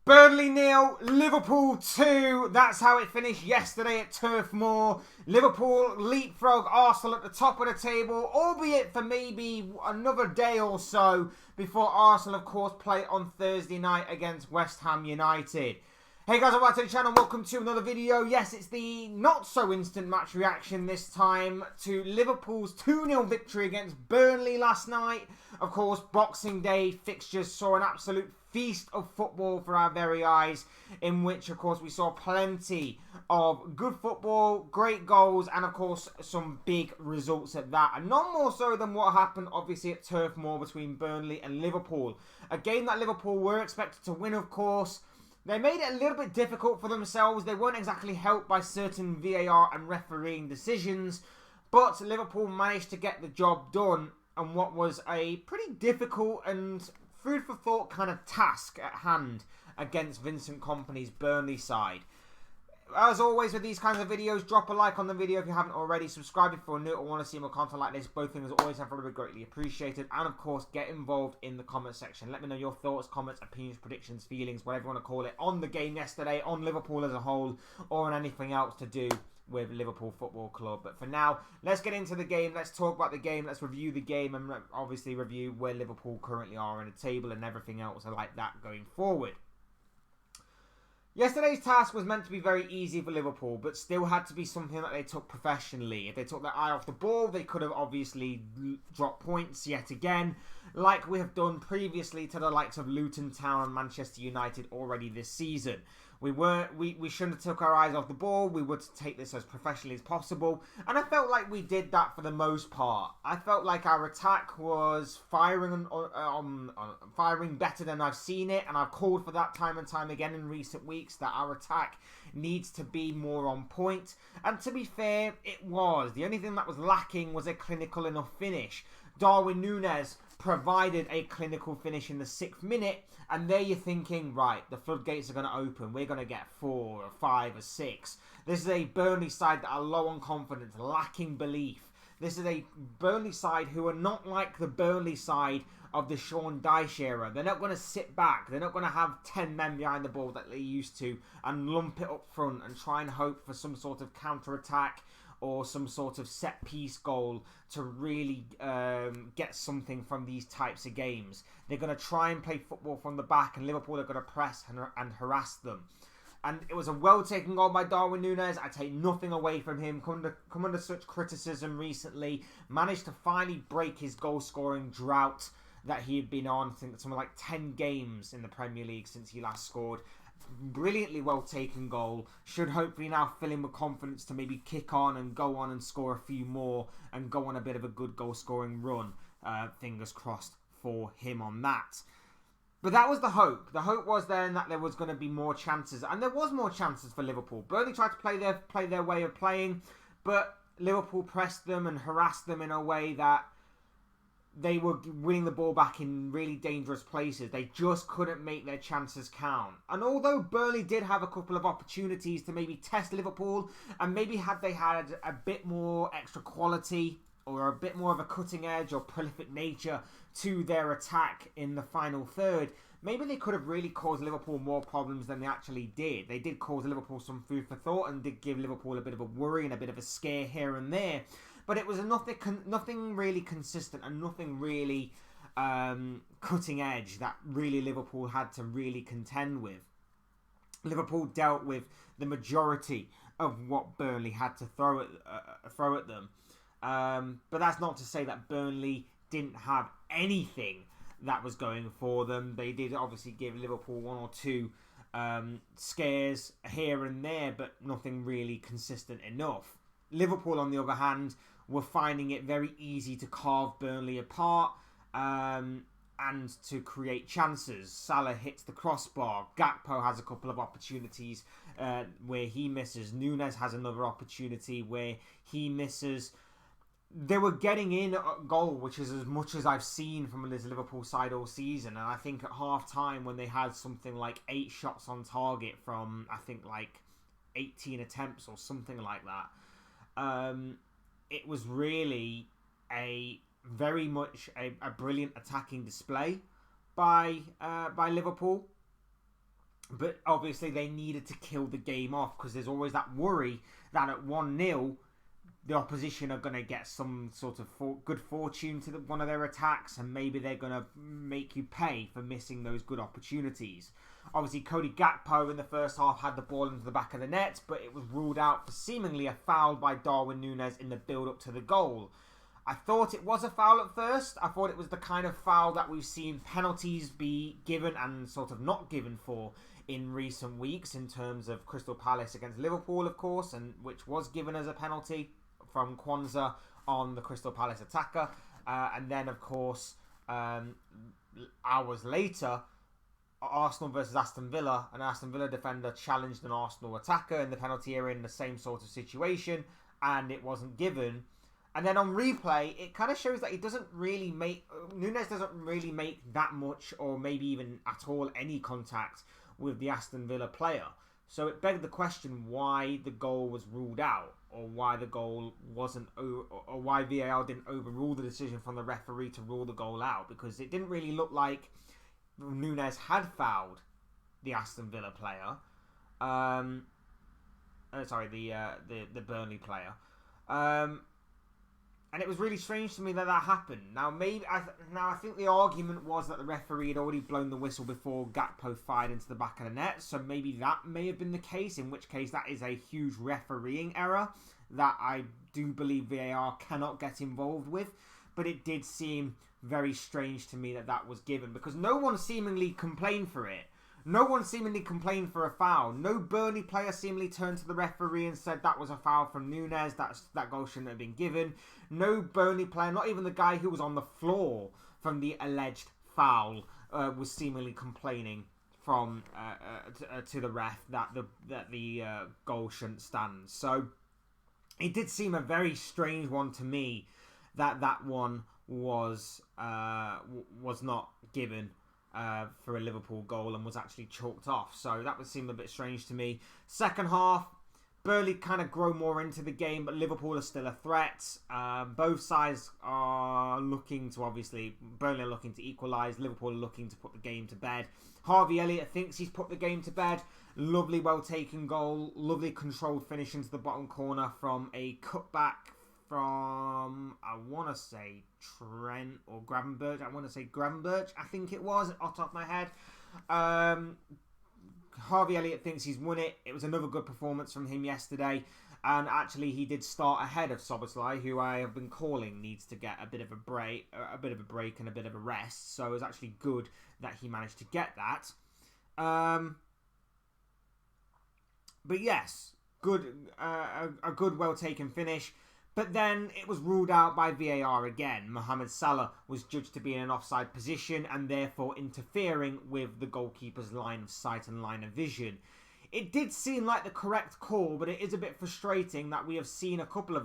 Burnley 0, Liverpool 2. That's how it finished yesterday at Turf Moor. Liverpool leapfrog Arsenal at the top of the table, albeit for maybe another day or so before Arsenal, of course, play on Thursday night against West Ham United. Hey guys, welcome back to the channel. Welcome to another video. Yes, it's the not-so-instant match reaction this time to Liverpool's 2-0 victory against Burnley last night. Of course, Boxing Day fixtures saw an absolute feast of football for our very eyes, in which, of course, we saw plenty of good football, great goals, and, of course, some big results at that. And none more so than what happened, obviously, at Turf Moor between Burnley and Liverpool. A game that Liverpool were expected to win, of course. They made it a little bit difficult for themselves. They weren't exactly helped by certain VAR and refereeing decisions, but Liverpool managed to get the job done on what was a pretty difficult and food for thought kind of task at hand against Vincent Kompany's Burnley side. As always with these kinds of videos, drop a like on the video if you haven't already. Subscribe if you're new or want to see more content like this. Both things always have very greatly appreciated. And of course, get involved in the comment section. Let me know your thoughts, comments, opinions, predictions, feelings, whatever you want to call it, on the game yesterday, on Liverpool as a whole, or on anything else to do with Liverpool Football Club. But for now, let's get into the game. Let's talk about the game. Let's review the game and obviously review where Liverpool currently are in the table and everything else like that going forward. Yesterday's task was meant to be very easy for Liverpool, but still had to be something that they took professionally. If they took their eye off the ball, they could have obviously dropped points yet again, like we have done previously to the likes of Luton Town and Manchester United already this season. We shouldn't have took our eyes off the ball. We were to take this as professionally as possible. And I felt like we did that for the most part. I felt like our attack was firing better than I've seen it. And I've called for that time and time again in recent weeks, that our attack needs to be more on point. And to be fair, it was. The only thing that was lacking was a clinical enough finish. Darwin Nunez provided a clinical finish in the 6th minute, and there you're thinking, right, the floodgates are going to open. We're going to get 4 or 5 or 6. This is a Burnley side that are low on confidence, lacking belief. This is a Burnley side who are not like the Burnley side of the Sean Dyche era. They're not going to sit back. They're not going to have 10 men behind the ball that they used to and lump it up front and try and hope for some sort of counter-attack or some sort of set-piece goal to really get something from these types of games. They're going to try and play football from the back, and Liverpool are going to press and harass them. And it was a well-taken goal by Darwin Nunez. I take nothing away from him. Come under such criticism recently. Managed to finally break his goal-scoring drought that he had been on, I think, something like 10 games in the Premier League since he last scored. Brilliantly well taken goal. Should hopefully now fill him with confidence to maybe kick on and go on and score a few more and go on a bit of a good goal scoring run. Fingers crossed for him on that. But that was the hope. The hope was then that there was going to be more chances, and there was more chances for Liverpool. Burnley tried to play their way of playing, but Liverpool pressed them and harassed them in a way that they were winning the ball back in really dangerous places. They just couldn't make their chances count. And although Burnley did have a couple of opportunities to maybe test Liverpool, and maybe had they had a bit more extra quality or a bit more of a cutting edge or prolific nature to their attack in the final third, maybe they could have really caused Liverpool more problems than they actually did. They did cause Liverpool some food for thought and did give Liverpool a bit of a worry and a bit of a scare here and there. But it was nothing really consistent and nothing really cutting edge that really Liverpool had to really contend with. Liverpool dealt with the majority of what Burnley had to throw at them. But that's not to say that Burnley didn't have anything that was going for them. They did obviously give Liverpool 1 or 2 scares here and there, but nothing really consistent enough. Liverpool, on the other hand, were finding it very easy to carve Burnley apart and to create chances. Salah hits the crossbar. Gakpo has a couple of opportunities where he misses. Nunez has another opportunity where he misses. They were getting in a goal, which is as much as I've seen from this Liverpool side all season. And I think at half-time, when they had something like 8 shots on target from, I think, like 18 attempts or something like that, it was really very much a brilliant attacking display by Liverpool. But obviously they needed to kill the game off because there's always that worry that at 1-0 the opposition are going to get some sort of good fortune to one of their attacks, and maybe they're going to make you pay for missing those good opportunities. Obviously, Cody Gakpo in the first half had the ball into the back of the net, but it was ruled out for seemingly a foul by Darwin Nunez in the build-up to the goal. I thought it was a foul at first. I thought it was the kind of foul that we've seen penalties be given and sort of not given for in recent weeks, in terms of Crystal Palace against Liverpool, of course, and which was given as a penalty from Kwanzaa on the Crystal Palace attacker. And then, of course, hours later, Arsenal versus Aston Villa, an Aston Villa defender challenged an Arsenal attacker in the penalty area in the same sort of situation, and it wasn't given. And then on replay, it kind of shows that Nunez doesn't really make that much, or maybe even at all, any contact with the Aston Villa player. So it begged the question why the goal was ruled out, or why the goal wasn't, or why VAR didn't overrule the decision from the referee to rule the goal out, because it didn't really look like Nunez had fouled the Aston Villa player. The Burnley player. And it was really strange to me that happened. Now, I think the argument was that the referee had already blown the whistle before Gakpo fired into the back of the net. So maybe that may have been the case, in which case that is a huge refereeing error that I do believe VAR cannot get involved with. But it did seem very strange to me that was given, because no one seemingly complained for it. No one seemingly complained for a foul. No Burnley player seemingly turned to the referee and said that was a foul from Nunez, that goal shouldn't have been given. No Burnley player, not even the guy who was on the floor from the alleged foul, was seemingly complaining to the ref that the goal shouldn't stand. So it did seem a very strange one to me that one was not given for a Liverpool goal and was actually chalked off. So that would seem a bit strange to me. Second half, Burnley kind of grow more into the game, but Liverpool are still a threat. Both sides are looking to, obviously, Burnley are looking to equalise. Liverpool are looking to put the game to bed. Harvey Elliott thinks he's put the game to bed. Lovely, well-taken goal. Lovely controlled finish into the bottom corner from a cutback from, I want to say, Trent or Gravenberch. I think it was, off the top of my head. Harvey Elliott thinks he's won it. It was another good performance from him yesterday. And actually, he did start ahead of Szoboszlai, who I have been calling needs to get a bit of a break and a bit of a rest. So it was actually good that he managed to get that. But yes, a good, well-taken finish. But then it was ruled out by VAR again. Mohamed Salah was judged to be in an offside position and therefore interfering with the goalkeeper's line of sight and line of vision. It did seem like the correct call, but it is a bit frustrating that we have seen a couple of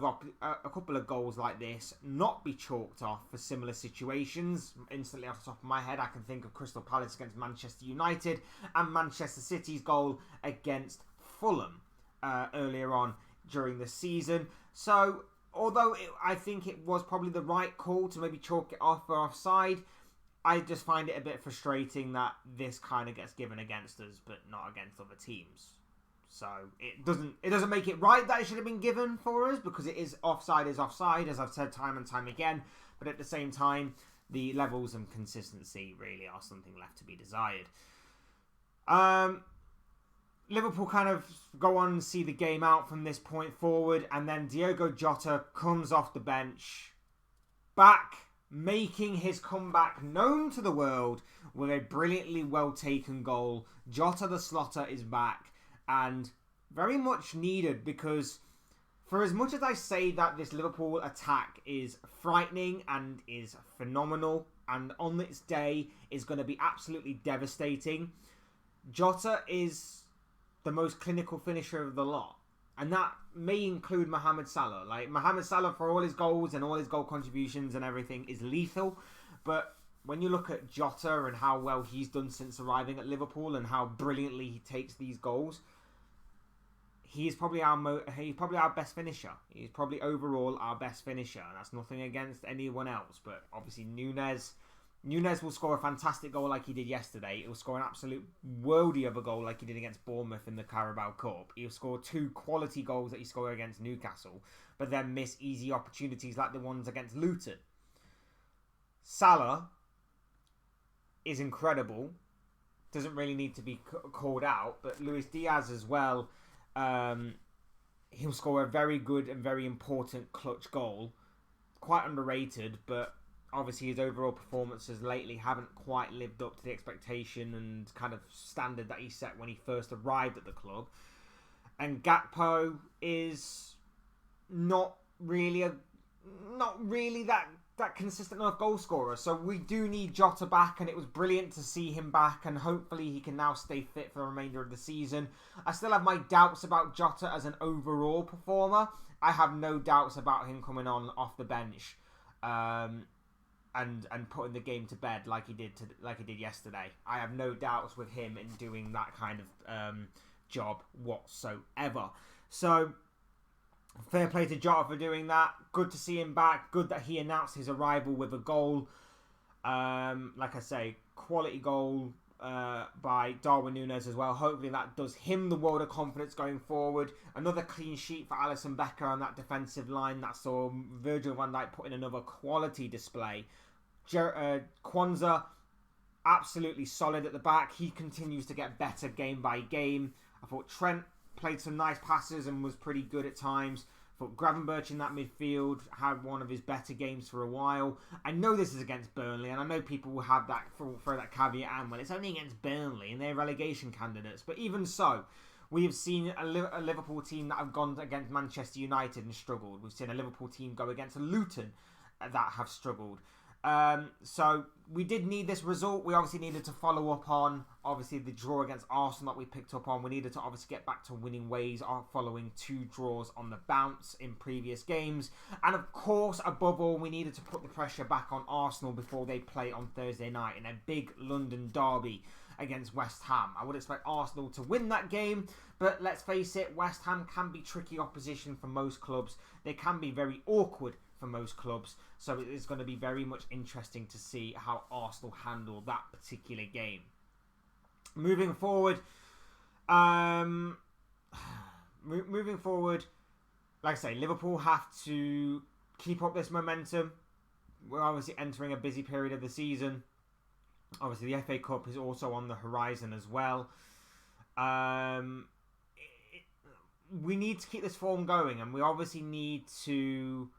goals like this not be chalked off for similar situations. Instantly off the top of my head, I can think of Crystal Palace against Manchester United and Manchester City's goal against Fulham earlier on during the season. So, although I think it was probably the right call to maybe chalk it off for offside, I just find it a bit frustrating that this kind of gets given against us, but not against other teams. So it doesn't make it right that it should have been given for us, because it is offside, as I've said time and time again. But at the same time, the levels and consistency really are something left to be desired. Liverpool kind of go on and see the game out from this point forward, and then Diogo Jota comes off the bench, back, making his comeback known to the world with a brilliantly well-taken goal. Jota the Slotter is back, and very much needed, because for as much as I say that this Liverpool attack is frightening and is phenomenal, and on its day is going to be absolutely devastating, Jota is the most clinical finisher of the lot. And that may include Mohamed Salah. Like, Mohamed Salah, for all his goals and all his goal contributions and everything, is lethal. But when you look at Jota and how well he's done since arriving at Liverpool and how brilliantly he takes these goals, he's probably our best finisher. He's probably overall our best finisher. And that's nothing against anyone else. But obviously Nunez Nunez will score a fantastic goal like he did yesterday. He'll score an absolute worldie of a goal like he did against Bournemouth in the Carabao Cup. He'll score 2 quality goals that he scored against Newcastle, but then miss easy opportunities like the ones against Luton. Salah is incredible. Doesn't really need to be called out, but Luis Diaz as well. He'll score a very good and very important clutch goal. Quite underrated, but obviously his overall performances lately haven't quite lived up to the expectation and kind of standard that he set when he first arrived at the club. And Gakpo is not really that consistent enough goal scorer. So we do need Jota back, and it was brilliant to see him back, and hopefully he can now stay fit for the remainder of the season. I still have my doubts about Jota as an overall performer. I have no doubts about him coming on off the bench. And putting the game to bed like he did yesterday. I have no doubts with him in doing that kind of job whatsoever. So fair play to Jota for doing that. Good to see him back. Good that he announced his arrival with a goal. Like I say, quality goal by Darwin Nunez as well. Hopefully that does him the world of confidence going forward. Another clean sheet for Alisson Becker on that defensive line that saw Virgil van Dijk put in another quality display. Kwanzaa, absolutely solid at the back. He continues to get better game by game. I thought Trent played some nice passes and was pretty good at times. I thought Gravenberch in that midfield had one of his better games for a while. I know this is against Burnley, and I know people will have that throw that caveat in when it's only against Burnley and they're relegation candidates. But even so, we have seen a Liverpool team that have gone against Manchester United and struggled. We've seen a Liverpool team go against Luton that have struggled. So we did need this result. We obviously needed to follow up on obviously the draw against Arsenal that we picked up on. We needed to obviously get back to winning ways following 2 draws on the bounce in previous games. And of course, above all, we needed to put the pressure back on Arsenal before they play on Thursday night in a big London derby against West Ham. I would expect Arsenal to win that game, but let's face it, West Ham can be tricky opposition for most clubs. They can be very awkward for most clubs, so it is going to be very much interesting to see how Arsenal handle that particular game. Moving forward, like I say, Liverpool have to keep up this momentum. We're obviously entering a busy period of the season. Obviously, the FA Cup is also on the horizon as well. We need to keep this form going, and we obviously need to.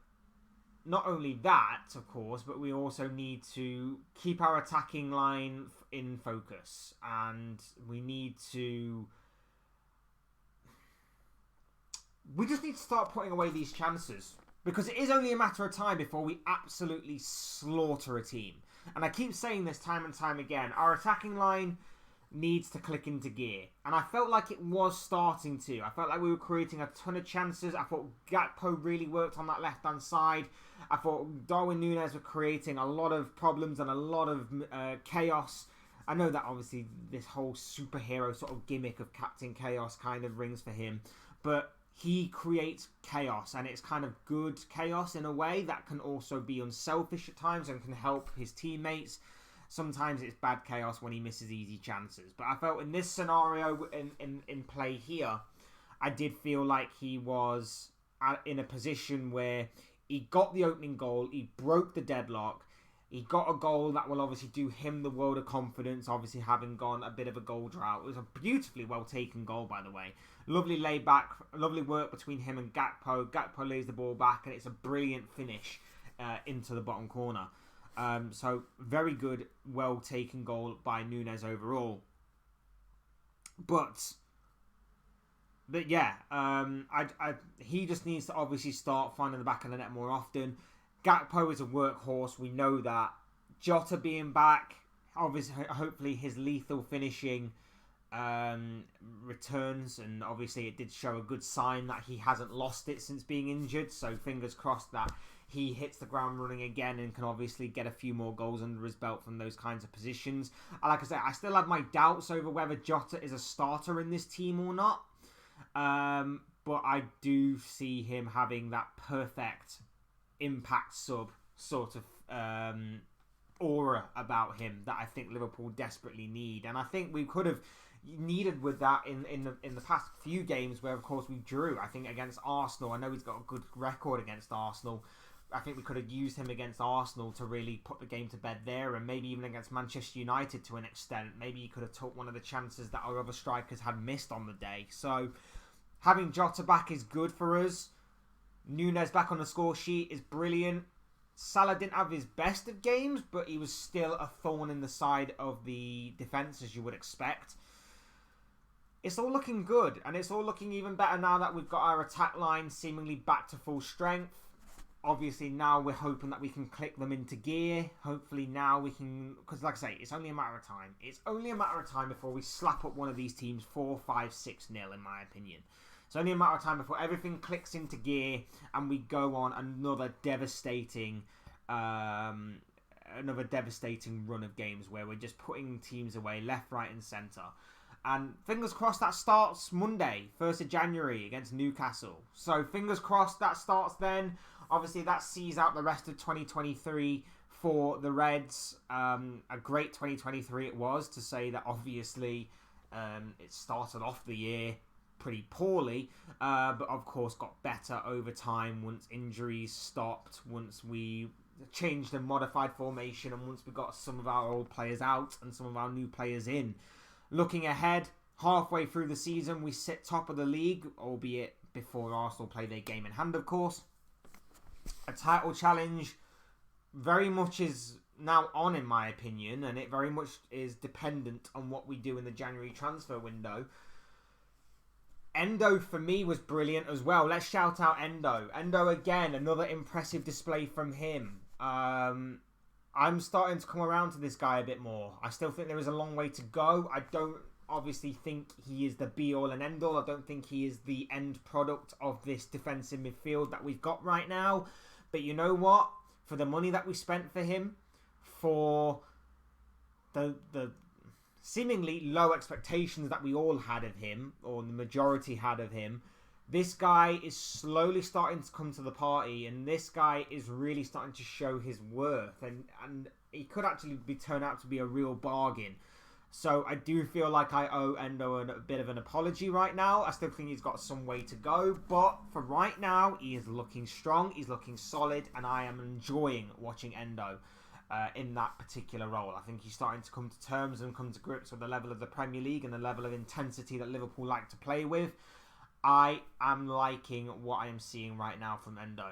Not only that, of course, but we also need to keep our attacking line in focus. And we just need to start putting away these chances. Because it is only a matter of time before we absolutely slaughter a team. And I keep saying this time and time again. Our attacking line needs to click into gear. And I felt like it was starting to. I felt like we were creating a ton of chances. I thought Gakpo really worked on that left-hand side. I thought Darwin Nunez were creating a lot of problems and a lot of chaos. I know that obviously this whole superhero sort of gimmick of Captain Chaos kind of rings for him. But he creates chaos, and it's kind of good chaos in a way that can also be unselfish at times and can help his teammates. Sometimes it's bad chaos when he misses easy chances. But I felt in this scenario, in play here, I did feel like he was in a position where he got the opening goal, he broke the deadlock, he got a goal that will obviously do him the world of confidence, obviously having gone a bit of a goal drought. It was a beautifully well taken goal, by the way. Lovely laid back, lovely work between him and Gakpo. Gakpo lays the ball back, and it's a brilliant finish into the bottom corner. So very good, well taken goal by Nunez overall. But yeah, he just needs to obviously start finding the back of the net more often. Gakpo is a workhorse, we know that. Jota being back, obviously, hopefully his lethal finishing returns, and obviously it did show a good sign that he hasn't lost it since being injured. So fingers crossed that he hits the ground running again and can obviously get a few more goals under his belt from those kinds of positions. And like I said, I still have my doubts over whether Jota is a starter in this team or not. But I do see him having that perfect impact sub sort of aura about him that I think Liverpool desperately need. And I think we could have needed with that in the past few games where, of course, we drew. I think against Arsenal, I know he's got a good record against Arsenal. I think we could have used him against Arsenal to really put the game to bed there, and maybe even against Manchester United to an extent. Maybe he could have took one of the chances that our other strikers had missed on the day. So having Jota back is good for us. Nunez back on the score sheet is brilliant. Salah didn't have his best of games, but he was still a thorn in the side of the defence, as you would expect. It's all looking good, and it's all looking even better now that we've got our attack line seemingly back to full strength. Obviously, now we're hoping that we can click them into gear. Hopefully now we can... Because like I say, it's only a matter of time. It's only a matter of time before we slap up one of these teams 4, 5, 6-0, in my opinion. It's only a matter of time before everything clicks into gear and we go on another devastating run of games where we're just putting teams away left, right and centre. And fingers crossed that starts Monday, 1st of January against Newcastle. So fingers crossed that starts then. Obviously that sees out the rest of 2023 for the Reds. A great 2023 it was, to say that obviously it started off the year pretty poorly, but of course got better over time once injuries stopped, once we changed and modified formation, and once we got some of our old players out and some of our new players in. Looking ahead, halfway through the season, we sit top of the league, albeit before Arsenal play their game in hand, of course. A title challenge very much is now on, in my opinion, and it very much is dependent on what we do in the January transfer window. Endo, for me, was brilliant as well. Let's shout out Endo. Endo, again, another impressive display from him. I'm starting to come around to this guy a bit more. I still think there is a long way to go. I don't obviously think he is the be-all and end-all. I don't think he is the end product of this defensive midfield that we've got right now. But you know what? For the money that we spent for him, for the seemingly low expectations that we all had of him, or the majority had of him, this guy is slowly starting to come to the party, and this guy is really starting to show his worth, and he could actually turn out to be a real bargain. So I do feel like I owe Endo a bit of an apology right now. I still think he's got some way to go, but for right now, he is looking strong, he's looking solid, and I am enjoying watching Endo in that particular role. I think he's starting to come to terms and come to grips with the level of the Premier League and the level of intensity that Liverpool like to play with. I am liking what I am seeing right now from Endo.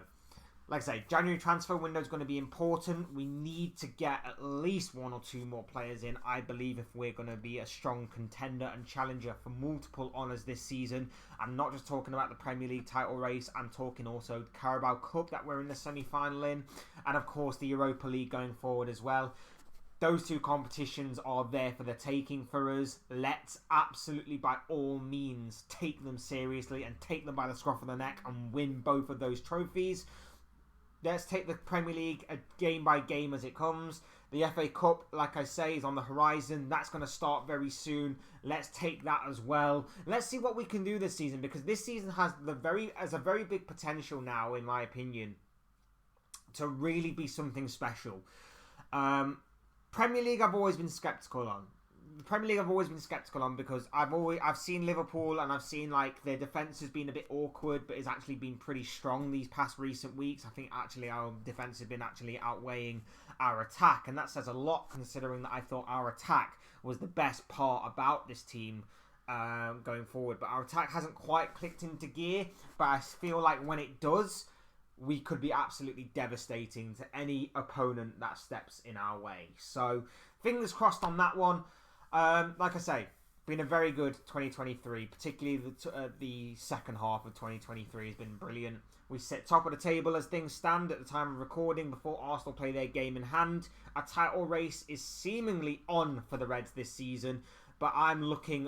Like I say, January transfer window is going to be important. We need to get at least 1 or 2 more players in, I believe, if we're going to be a strong contender and challenger for multiple honours this season. I'm not just talking about the Premier League title race, I'm talking also the Carabao Cup that we're in the semi-final in, and of course the Europa League going forward as well. Those 2 competitions are there for the taking for us. Let's absolutely, by all means, take them seriously and take them by the scruff of the neck and win both of those trophies. Let's take the Premier League game by game as it comes. The FA Cup, like I say, is on the horizon. That's going to start very soon. Let's take that as well. Let's see what we can do this season, because this season has a very big potential now, in my opinion, to really be something special. Premier League I've always been sceptical on. The Premier League I've always been sceptical on because I've seen Liverpool and I've seen like their defence has been a bit awkward, but it's actually been pretty strong these past recent weeks. I think actually our defence has been actually outweighing our attack, and that says a lot considering that I thought our attack was the best part about this team going forward. But our attack hasn't quite clicked into gear, but I feel like when it does, we could be absolutely devastating to any opponent that steps in our way. So, fingers crossed on that one. Like I say, been a very good 2023, particularly the second half of 2023 has been brilliant. We sit top of the table as things stand at the time of recording before Arsenal play their game in hand. A title race is seemingly on for the Reds this season, but I'm looking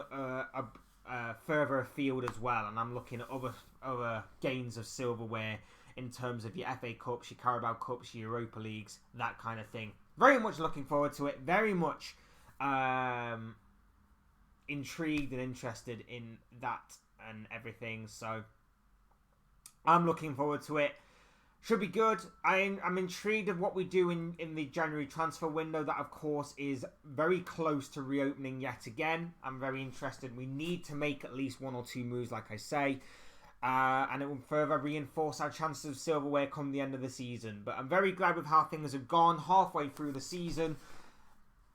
further afield as well, and I'm looking at other gains of silverware in terms of your FA Cups, your Carabao Cups, your Europa Leagues, that kind of thing. Very much looking forward to it. Very much intrigued and interested in that and everything. So I'm looking forward to it. Should be good. I'm intrigued of what we do in the January transfer window. That, of course, is very close to reopening yet again. I'm very interested. We need to make at least 1 or 2 moves, like I say. And it will further reinforce our chances of silverware come the end of the season. But I'm very glad with how things have gone halfway through the season.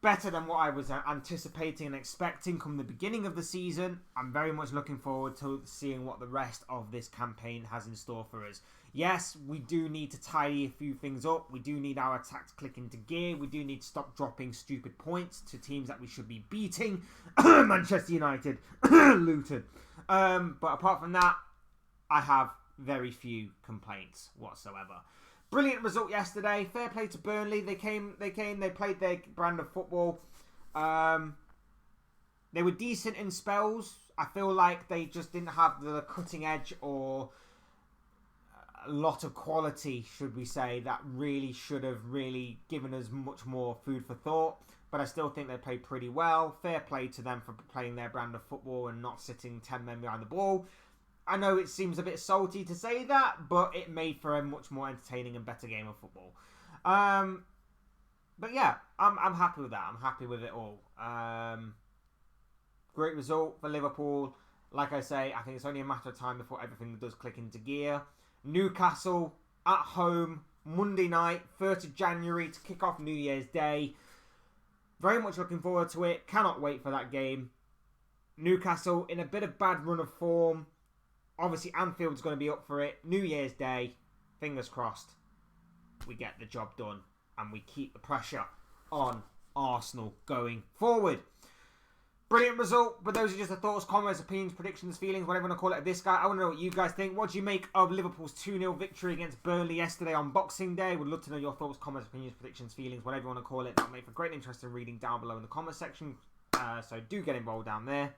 Better than what I was anticipating and expecting come the beginning of the season. I'm very much looking forward to seeing what the rest of this campaign has in store for us. Yes, we do need to tidy a few things up. We do need our attack to click into gear. We do need to stop dropping stupid points to teams that we should be beating. Manchester United, Luton. But apart from that, I have very few complaints whatsoever. Brilliant result yesterday. Fair play to Burnley. They played their brand of football. They were decent in spells. I feel like they just didn't have the cutting edge or a lot of quality, should we say, that really should have really given us much more food for thought. But I still think they played pretty well. Fair play to them for playing their brand of football and not sitting 10 men behind the ball. I know it seems a bit salty to say that, but it made for a much more entertaining and better game of football. But yeah, I'm happy with that. I'm happy with it all. Great result for Liverpool. Like I say, I think it's only a matter of time before everything does click into gear. Newcastle at home, Monday night, 3rd of January to kick off New Year's Day. Very much looking forward to it. Cannot wait for that game. Newcastle in a bit of bad run of form. Obviously, Anfield's going to be up for it. New Year's Day, fingers crossed, we get the job done and we keep the pressure on Arsenal going forward. Brilliant result. But those are just the thoughts, comments, opinions, predictions, feelings, whatever you want to call it of this guy. I want to know what you guys think. What do you make of Liverpool's 2-0 victory against Burnley yesterday on Boxing Day? Would love to know your thoughts, comments, opinions, predictions, feelings, whatever you want to call it. That'll make for great interesting reading down below in the comment section. So do get involved down there.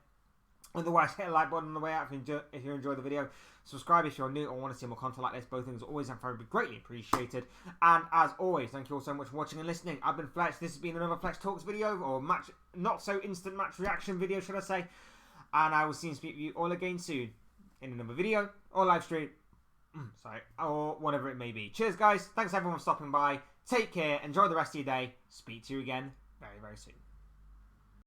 Otherwise, hit a like button on the way out if you enjoy the video. Subscribe if you're new or want to see more content like this. Both things are always and forever greatly appreciated. And as always, thank you all so much for watching and listening. I've been Fletch. This has been another Fletch Talks video, or not so instant match reaction video, should I say. And I will see and speak with you all again soon in another video or live stream. Or whatever it may be. Cheers, guys. Thanks everyone for stopping by. Take care. Enjoy the rest of your day. Speak to you again very, very soon.